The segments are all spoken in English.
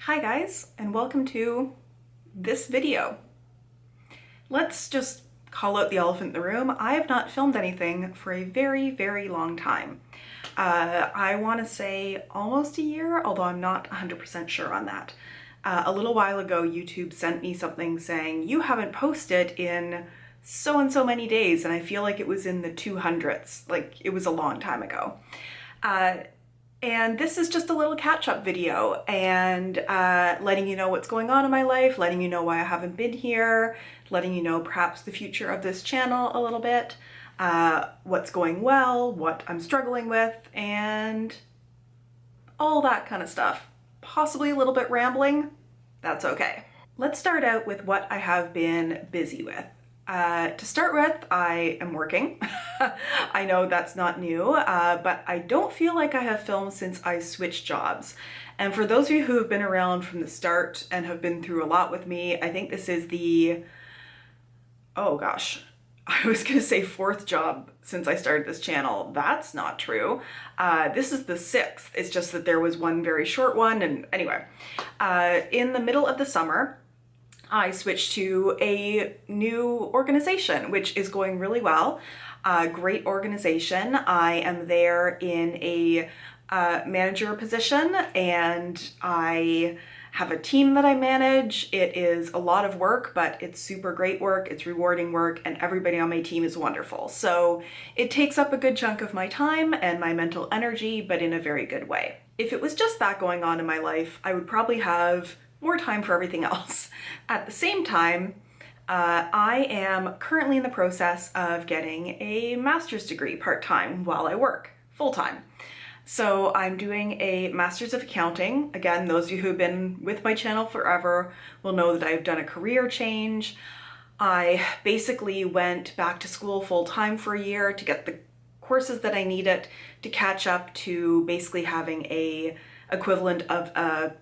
Hi guys, and welcome to this video. Let's just call out the elephant in the room. I have not filmed anything for a very long time. I want to say almost a year, although I'm not 100% sure on that. A little while ago, YouTube sent me something saying, you haven't posted in so and so many days, and I feel like it was in the 200s, like it was a long time ago. And this is just a little catch-up video and letting you know what's going on in my life, letting you know why I haven't been here, letting you know perhaps the future of this channel a little bit, what's going well, what I'm struggling with, and all that kind of stuff. Possibly a little bit rambling, that's okay. Let's start out with what I have been busy with. To start with, I am working. I know that's not new, but I don't feel like I have filmed since I switched jobs. And for those of you who have been around from the start and have been through a lot with me, I think this is the, oh gosh, I was gonna say fourth job since I started this channel. That's not true. This is the sixth. It's just that there was one very short one. And anyway, in the middle of the summer, I switched to a new organization, which is going really well. Great organization. I am there in a manager position, and I have a team that I manage. It is a lot of work, but it's super great work. It's rewarding work, and everybody on my team is wonderful. So it takes up a good chunk of my time and my mental energy, but in a very good way. If it was just that going on in my life, I would probably have more time for everything else. At the same time, I am currently in the process of getting a master's degree part-time while I work full-time. So I'm doing a master's of accounting. Again, those of you who have been with my channel forever will know that I've done a career change. I basically went back to school full-time for a year to get the courses that I needed to catch up to basically having a equivalent of a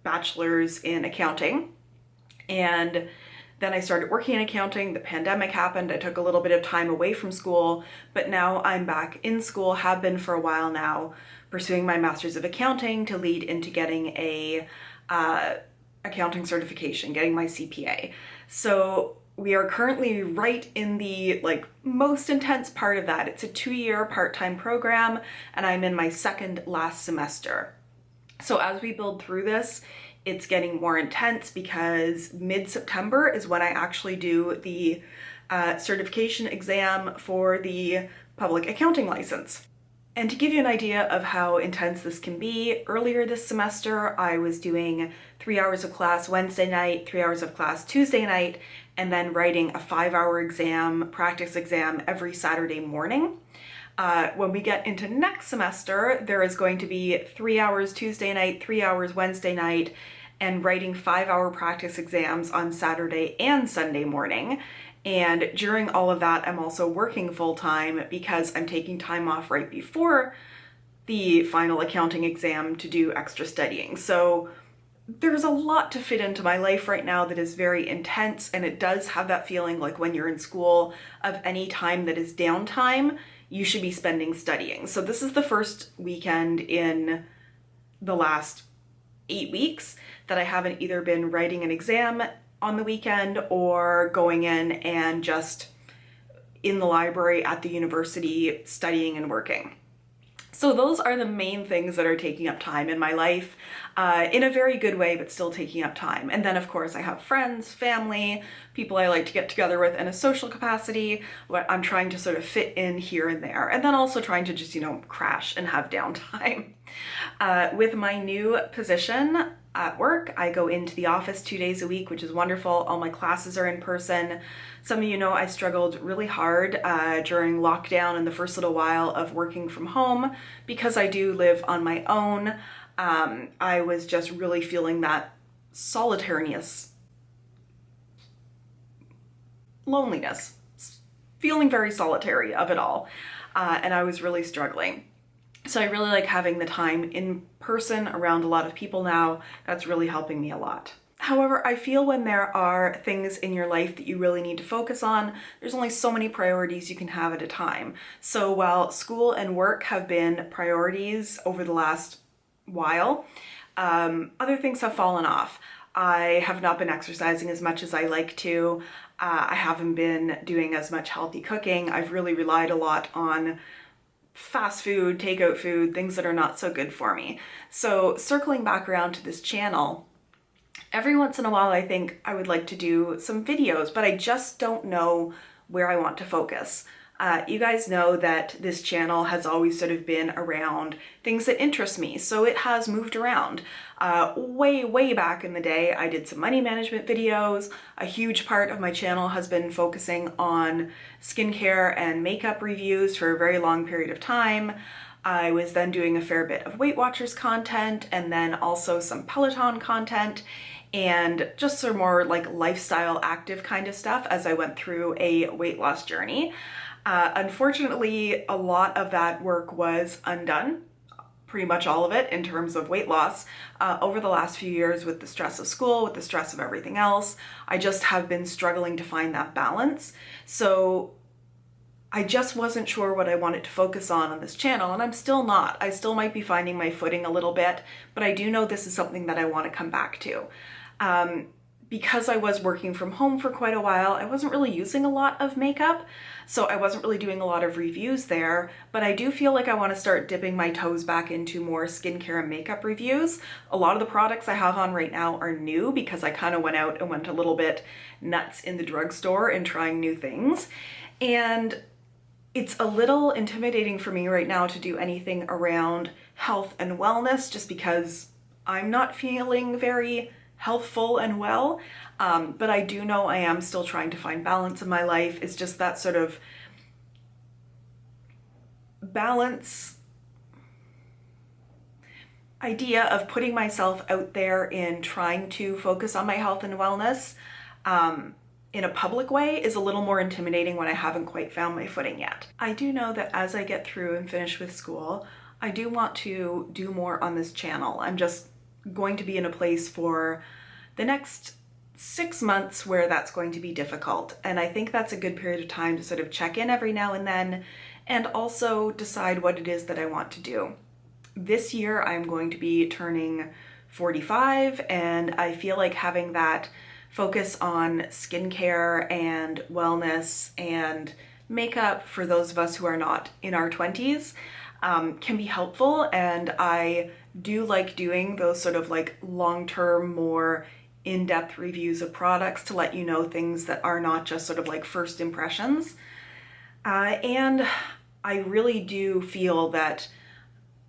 bachelor's in accounting. And then I started working in accounting. The pandemic happened. I took a little bit of time away from school, but now I'm back in school, have been for a while now, pursuing my master's of accounting to lead into getting a accounting certification, getting my CPA. So we are currently right in the most intense part of that. It's a 2-year part-time program, and I'm in my second last semester. So as we build through this, it's getting more intense because mid-September is when I actually do the certification exam for the public accounting license. And to give you an idea of how intense this can be, earlier this semester I was doing 3 hours of class Wednesday night, 3 hours of class Tuesday night, and then writing a 5-hour exam, practice exam every Saturday morning. When we get into next semester, there is going to be 3 hours Tuesday night, 3 hours Wednesday night, and writing 5-hour practice exams on Saturday and Sunday morning. And during all of that, I'm also working full-time because I'm taking time off right before the final accounting exam to do extra studying. So there's a lot to fit into my life right now that is very intense, and it does have that feeling like when you're in school of any time that is downtime, you should be spending studying. So this is the first weekend in the last 8 weeks that I haven't either been writing an exam on the weekend or going in and just in the library at the university studying and working. So those are the main things that are taking up time in my life, in a very good way, but still taking up time. And then of course I have friends, family, people I like to get together with in a social capacity, what I'm trying to sort of fit in here and there. And then also trying to just, crash and have downtime. With my new position at work, I go into the office 2 days a week, which is wonderful. All my classes are in person. Some of you know I struggled really hard during lockdown and the first little while of working from home because I do live on my own. I was just really feeling that solitariness, loneliness, feeling very solitary of it all. And I was really struggling. So I really like having the time in person around a lot of people now. That's really helping me a lot. However, I feel when there are things in your life that you really need to focus on, there's only so many priorities you can have at a time. So while school and work have been priorities over the last while, Other things have fallen off. I have not been exercising as much as I like to. I haven't been doing as much healthy cooking. I've really relied a lot on fast food, takeout food, things that are not so good for me. So circling back around to this channel, every once in a while I think I would like to do some videos, but I just don't know where I want to focus. You guys know that this channel has always sort of been around things that interest me, so it has moved around. Way back in the day, I did some money management videos. A huge part of my channel has been focusing on skincare and makeup reviews for a very long period of time. I was then doing a fair bit of Weight Watchers content and then also some Peloton content and just some more like lifestyle active kind of stuff as I went through a weight loss journey. Unfortunately, a lot of that work was undone, pretty much all of it in terms of weight loss, over the last few years with the stress of school, with the stress of everything else. I just have been struggling to find that balance. So I just wasn't sure what I wanted to focus on this channel, and I'm still not. I still might be finding my footing a little bit, but I do know this is something that I want to come back to. Because I was working from home for quite a while, I wasn't really using a lot of makeup, so I wasn't really doing a lot of reviews there, but I do feel like I want to start dipping my toes back into more skincare and makeup reviews. A lot of the products I have on right now are new because I kind of went out and went a little bit nuts in the drugstore and trying new things, and it's a little intimidating for me right now to do anything around health and wellness just because I'm not feeling very healthful and well, but I do know I am still trying to find balance in my life. It's just that sort of balance idea of putting myself out there in trying to focus on my health and wellness in a public way is a little more intimidating when I haven't quite found my footing yet. I do know that as I get through and finish with school, I do want to do more on this channel. I'm just going to be in a place for the next 6 months where that's going to be difficult. And I think that's a good period of time to sort of check in every now and then and also decide what it is that I want to do. This year I'm going to be turning 45, and I feel like having that focus on skincare and wellness and makeup for those of us who are not in our 20s can be helpful, and I do like doing those sort of like long-term, more in-depth reviews of products to let you know things that are not just sort of like first impressions. And I really do feel that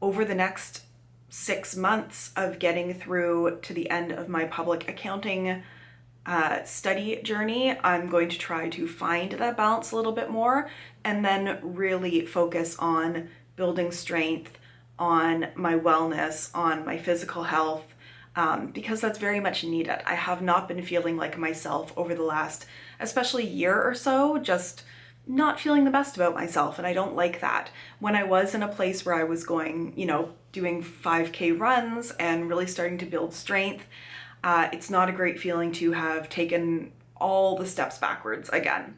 over the next 6 months of getting through to the end of my public accounting study journey, I'm going to try to find that balance a little bit more and then really focus on building strength, on my wellness, on my physical health, because that's very much needed. I have not been feeling like myself over the last, especially year or so, just not feeling the best about myself, and I don't like that. When I was in a place where I was going, doing 5K runs and really starting to build strength, it's not a great feeling to have taken all the steps backwards again.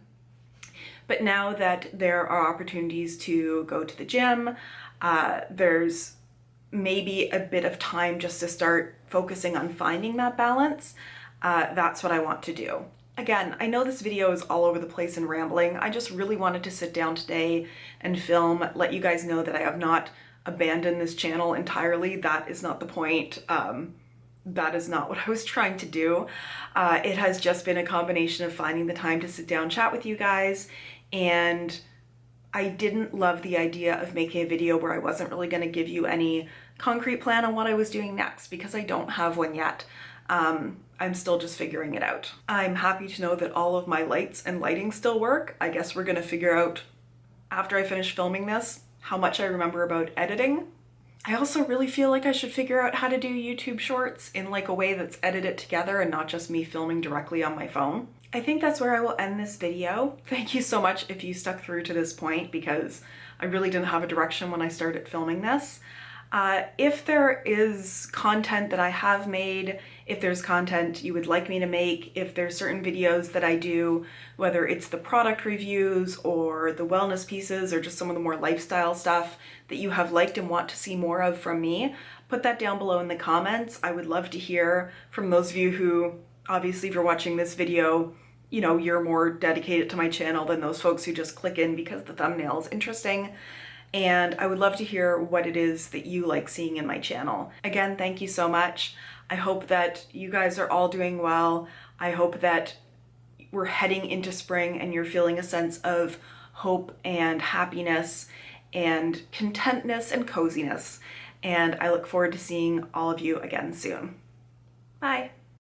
But now that there are opportunities to go to the gym, there's maybe a bit of time just to start focusing on finding that balance. That's what I want to do. Again, I know this video is all over the place and rambling. I just really wanted to sit down today and film, let you guys know that I have not abandoned this channel entirely. That is not the point. That is not what I was trying to do. It has just been a combination of finding the time to sit down, chat with you guys, and I didn't love the idea of making a video where I wasn't really going to give you any concrete plan on what I was doing next, because I don't have one yet. I'm still just figuring it out. I'm happy to know that all of my lights and lighting still work. I guess we're going to figure out, after I finish filming this, how much I remember about editing. I also really feel like I should figure out how to do YouTube shorts in like a way that's edited together and not just me filming directly on my phone. I think that's where I will end this video. Thank you so much if you stuck through to this point, because I really didn't have a direction when I started filming this. If there is content that I have made, if there's content you would like me to make, if there's certain videos that I do, whether it's the product reviews or the wellness pieces or just some of the more lifestyle stuff that you have liked and want to see more of from me, put that down below in the comments. I would love to hear from those of you who, obviously if you're watching this video, you know, you're more dedicated to my channel than those folks who just click in because the thumbnail is interesting. And I would love to hear what it is that you like seeing in my channel. Again, thank you so much. I hope that you guys are all doing well. I hope that we're heading into spring and you're feeling a sense of hope and happiness and contentness and coziness. And I look forward to seeing all of you again soon. Bye.